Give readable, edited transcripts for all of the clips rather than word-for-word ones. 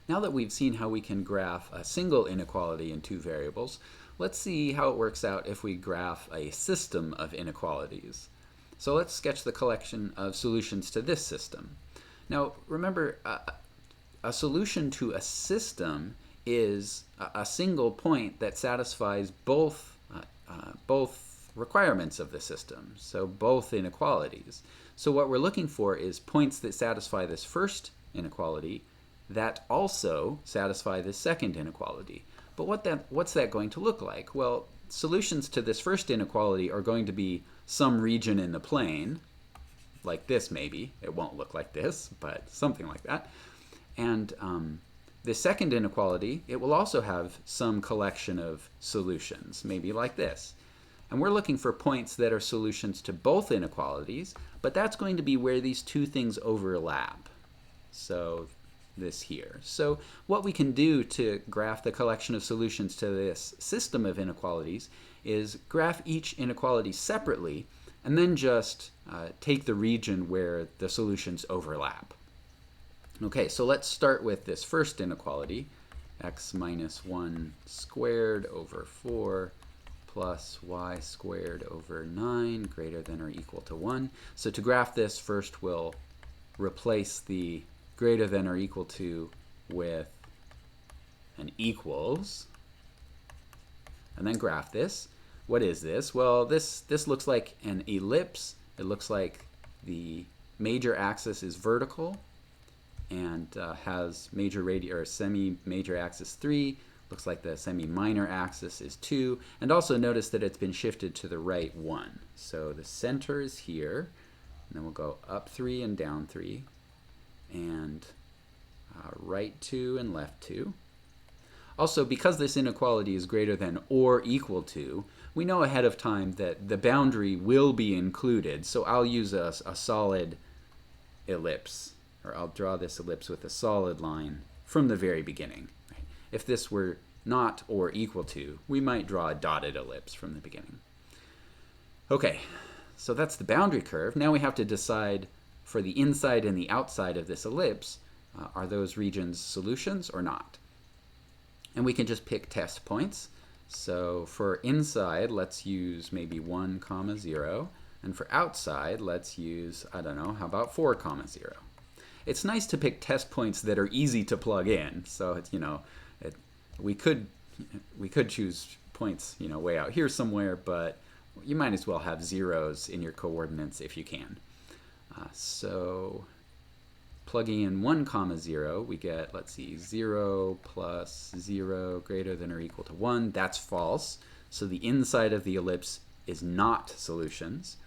Now that we've seen how we can graph a single inequality in two variables, let's see how it works out if we graph a system of inequalities. So let's sketch the collection of solutions to this system. Now remember, a solution to a system is a single point that satisfies both requirements of the system, so both inequalities. So what we're looking for is points that satisfy this first inequality that also satisfy this second inequality. But what's that going to look like? Well, solutions to this first inequality are going to be some region in the plane, like this maybe. It won't look like this, but something like that. And the second inequality, it will also have some collection of solutions, maybe like this. And we're looking for points that are solutions to both inequalities, but that's going to be where these two things overlap. So this here. So what we can do to graph the collection of solutions to this system of inequalities is graph each inequality separately and then just take the region where the solutions overlap. Okay, so let's start with this first inequality, x minus 1 squared over 4 plus y squared over 9 greater than or equal to 1. So to graph this, first we'll replace the greater than or equal to with an equals, and then graph this. What is this? Well, this looks like an ellipse. It looks like the major axis is vertical and has major or semi-major axis 3. Looks like the semi-minor axis is 2. And also notice that it's been shifted to the right 1. So the center is here. And then we'll go up 3 and down 3. And right 2 and left 2. Also, because this inequality is greater than or equal to, we know ahead of time that the boundary will be included. So I'll use a solid ellipse, or I'll draw this ellipse with a solid line from the very beginning. If this were not or equal to, we might draw a dotted ellipse from the beginning. Okay, so that's the boundary curve. Now we have to decide for the inside and the outside of this ellipse, are those regions solutions or not? And we can just pick test points. So for inside, let's use maybe 1, 0. And for outside, let's use, I don't know, how about 4, 0. It's nice to pick test points that are easy to plug in. So it's, we could choose points, way out here somewhere, but you might as well have zeros in your coordinates if you can. So plugging in 1, 0, we get, let's see, 0 plus 0 greater than or equal to 1. That's false. So the inside of the ellipse is not solutions.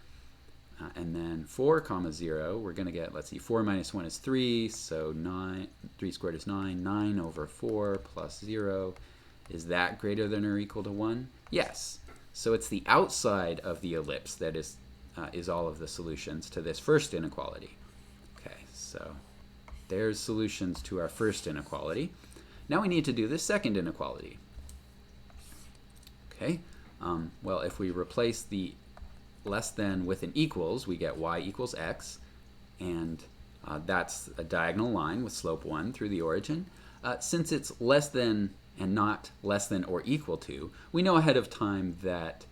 And then 4, 0, we're going to get, let's see, 4 minus 1 is 3, so 3 squared is 9. 9 over 4 plus 0. Is that greater than or equal to 1? Yes. So it's the outside of the ellipse that is all of the solutions to this first inequality. Okay, so there's solutions to our first inequality. Now we need to do the second inequality. Okay, well, if we replace the less than with an equals, we get y equals x, and that's a diagonal line with slope 1 through the origin. Since it's less than and not less than or equal to, we know ahead of time that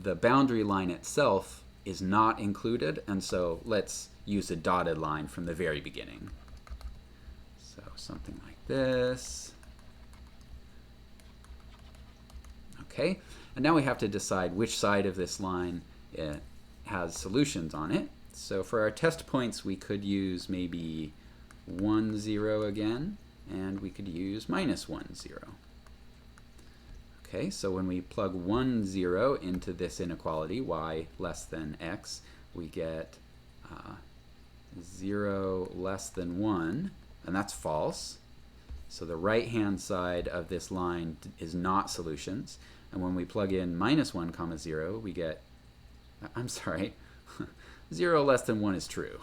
the boundary line itself is not included, and so let's use a dotted line from the very beginning. So something like this. Okay, and now we have to decide which side of this line has solutions on it. So for our test points, we could use maybe 1, 0 again, and we could use minus 1, 0. Okay, so when we plug 1, 0 into this inequality, y less than x, we get 0 less than 1, and that's false. So the right-hand side of this line is not solutions. And when we plug in minus 1, 0, we get, I'm sorry, 0 less than 1 is true.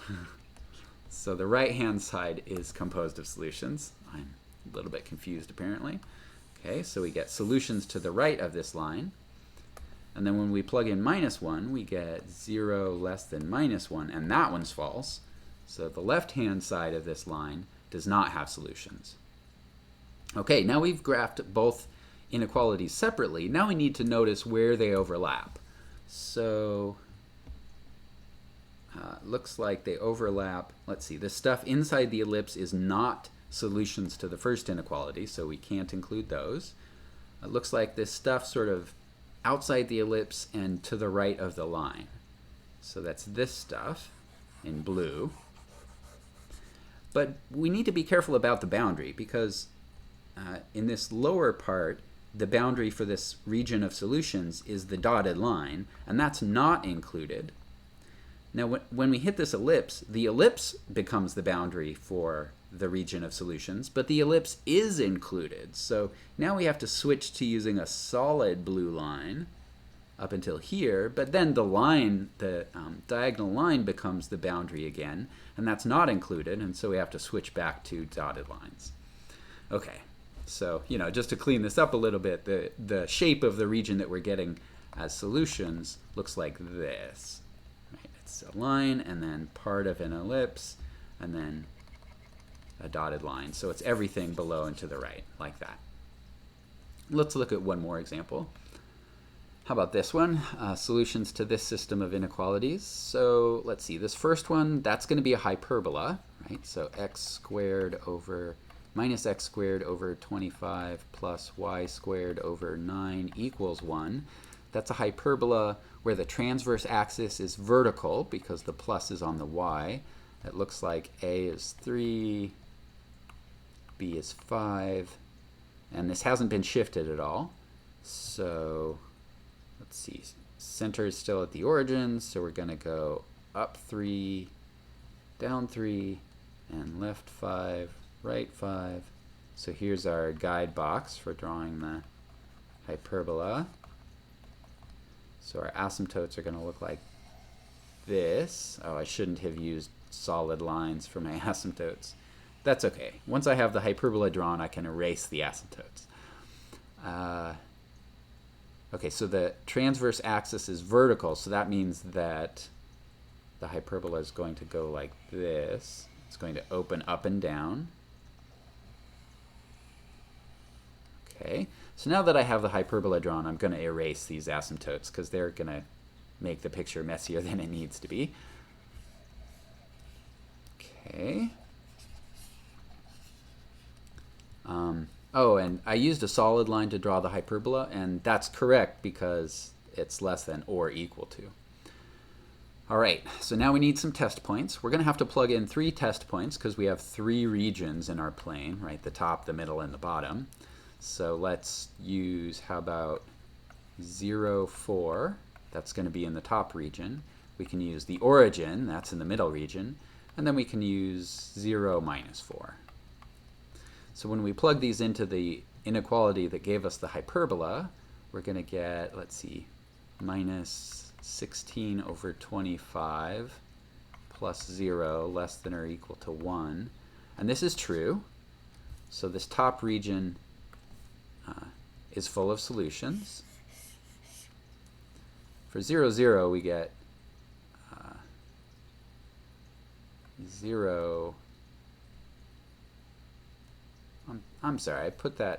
So the right-hand side is composed of solutions. I'm a little bit confused apparently. Okay, so we get solutions to the right of this line. And then when we plug in minus 1, we get 0 less than minus 1, and that one's false. So the left-hand side of this line does not have solutions. Okay, now we've graphed both inequalities separately. Now we need to notice where they overlap. So looks like they overlap. Let's see, the stuff inside the ellipse is not solutions to the first inequality, so we can't include those. It looks like this stuff sort of outside the ellipse and to the right of the line. So that's this stuff in blue. But we need to be careful about the boundary because in this lower part, the boundary for this region of solutions is the dotted line, and that's not included. Now, when we hit this ellipse, the ellipse becomes the boundary for the region of solutions, but the ellipse is included. So now we have to switch to using a solid blue line up until here, but then the line, the diagonal line becomes the boundary again, and that's not included, and so we have to switch back to dotted lines. Okay, so, just to clean this up a little bit, the shape of the region that we're getting as solutions looks like this. Right? It's a line, and then part of an ellipse, and then a dotted line. So it's everything below and to the right, like that. Let's look at one more example. How about this one? Solutions to this system of inequalities. So let's see, this first one, that's going to be a hyperbola, right? So x squared over minus x squared over 25 plus y squared over 9 equals 1. That's a hyperbola where the transverse axis is vertical because the plus is on the y. It looks like a is 3, b is 5, and this hasn't been shifted at all. So let's see, center is still at the origin, so we're going to go up 3, down 3, and left 5, right 5. So here's our guide box for drawing the hyperbola. So our asymptotes are going to look like this. Oh, I shouldn't have used solid lines for my asymptotes. That's okay. Once I have the hyperbola drawn, I can erase the asymptotes. Okay, so the transverse axis is vertical, so that means that the hyperbola is going to go like this. It's going to open up and down. Okay, so now that I have the hyperbola drawn, I'm going to erase these asymptotes because they're going to make the picture messier than it needs to be. Okay. Oh, and I used a solid line to draw the hyperbola, and that's correct because it's less than or equal to. All right, so now we need some test points. We're going to have to plug in 3 test points because we have 3 regions in our plane, right? The top, the middle, and the bottom. So let's use, how about 0, 4? That's going to be in the top region. We can use the origin, that's in the middle region. And then we can use 0, minus 4. So when we plug these into the inequality that gave us the hyperbola, we're going to get, let's see, minus 16 over 25 plus 0 less than or equal to 1. And this is true. So this top region is full of solutions. For 0, 0, we get 0. I'm sorry, I put the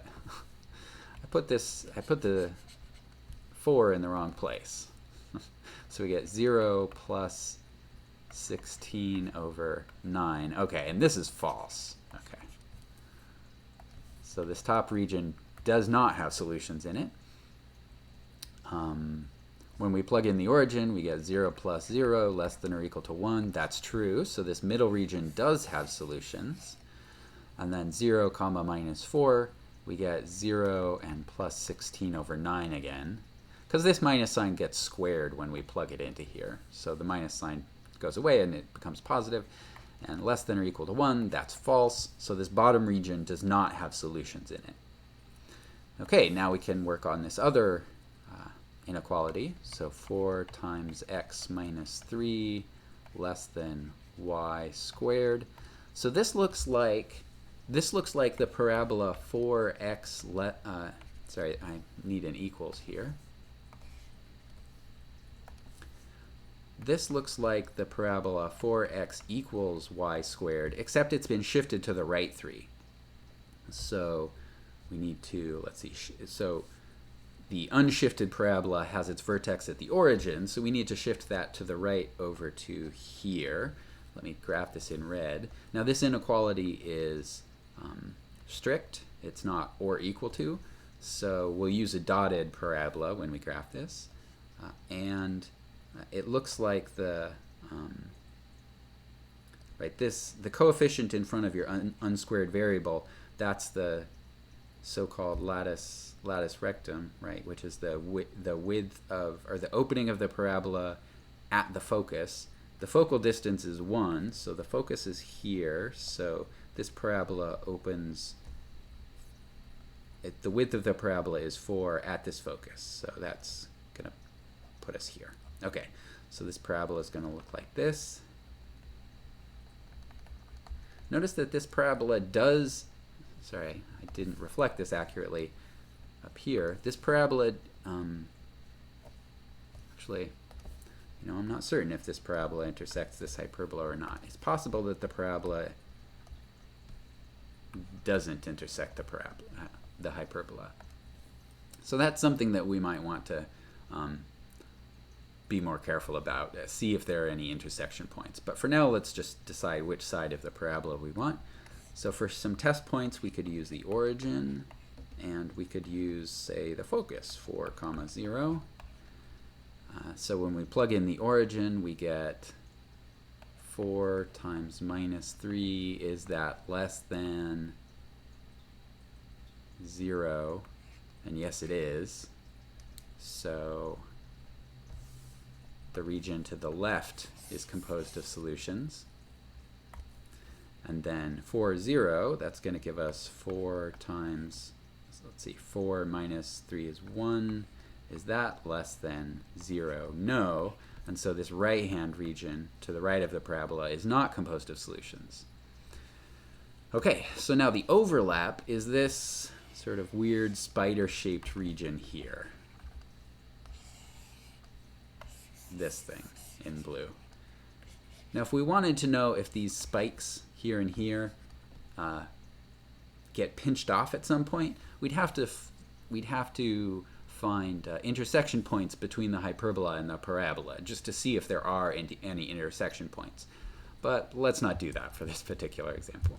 4 in the wrong place. So we get 0 plus 16 over 9. Okay, and this is false. Okay. So this top region does not have solutions in it. When we plug in the origin, we get 0 plus 0 less than or equal to 1. That's true. So this middle region does have solutions. And then 0 comma minus 4, we get 0 and plus 16 over 9 again. Because this minus sign gets squared when we plug it into here. So the minus sign goes away and it becomes positive. And less than or equal to 1, that's false. So this bottom region does not have solutions in it. Okay, now we can work on this other inequality. So 4 times x minus 3 less than y squared. So this looks like the parabola 4x, sorry, I need an equals here. This looks like the parabola 4x equals y squared, except it's been shifted to the right 3. So we need to, let's see, so the unshifted parabola has its vertex at the origin, so we need to shift that to the right over to here. Let me graph this in red. Now this inequality is strict. It's not or equal to, so we'll use a dotted parabola when we graph this. And it looks like the the coefficient in front of your unsquared variable, that's the so-called lattice rectum, right, which is the width of, or the opening of the parabola at the focus. The focal distance is 1, so the focus is here, so this parabola opens, the width of the parabola is 4 at this focus, so that's going to put us here. Okay, so this parabola is going to look like this. Notice that this parabola does, sorry, I didn't reflect this accurately up here. This parabola, actually, I'm not certain if this parabola intersects this hyperbola or not. It's possible that the parabola doesn't intersect the hyperbola. So that's something that we might want to be more careful about, see if there are any intersection points. But for now, let's just decide which side of the parabola we want. So for some test points, we could use the origin, and we could use, say, the focus, 4, 0. So when we plug in the origin, we get 4 times minus 3. Is that less than 0? And yes, it is. So the region to the left is composed of solutions. And then 4, 0, that's going to give us 4 times, let's see, 4 minus 3 is 1. Is that less than 0? No. And so this right-hand region to the right of the parabola is not composed of solutions. Okay, so now the overlap is this sort of weird spider-shaped region here. This thing in blue. Now if we wanted to know if these spikes here and here get pinched off at some point, we'd have to find intersection points between the hyperbola and the parabola just to see if there are any intersection points. But let's not do that for this particular example.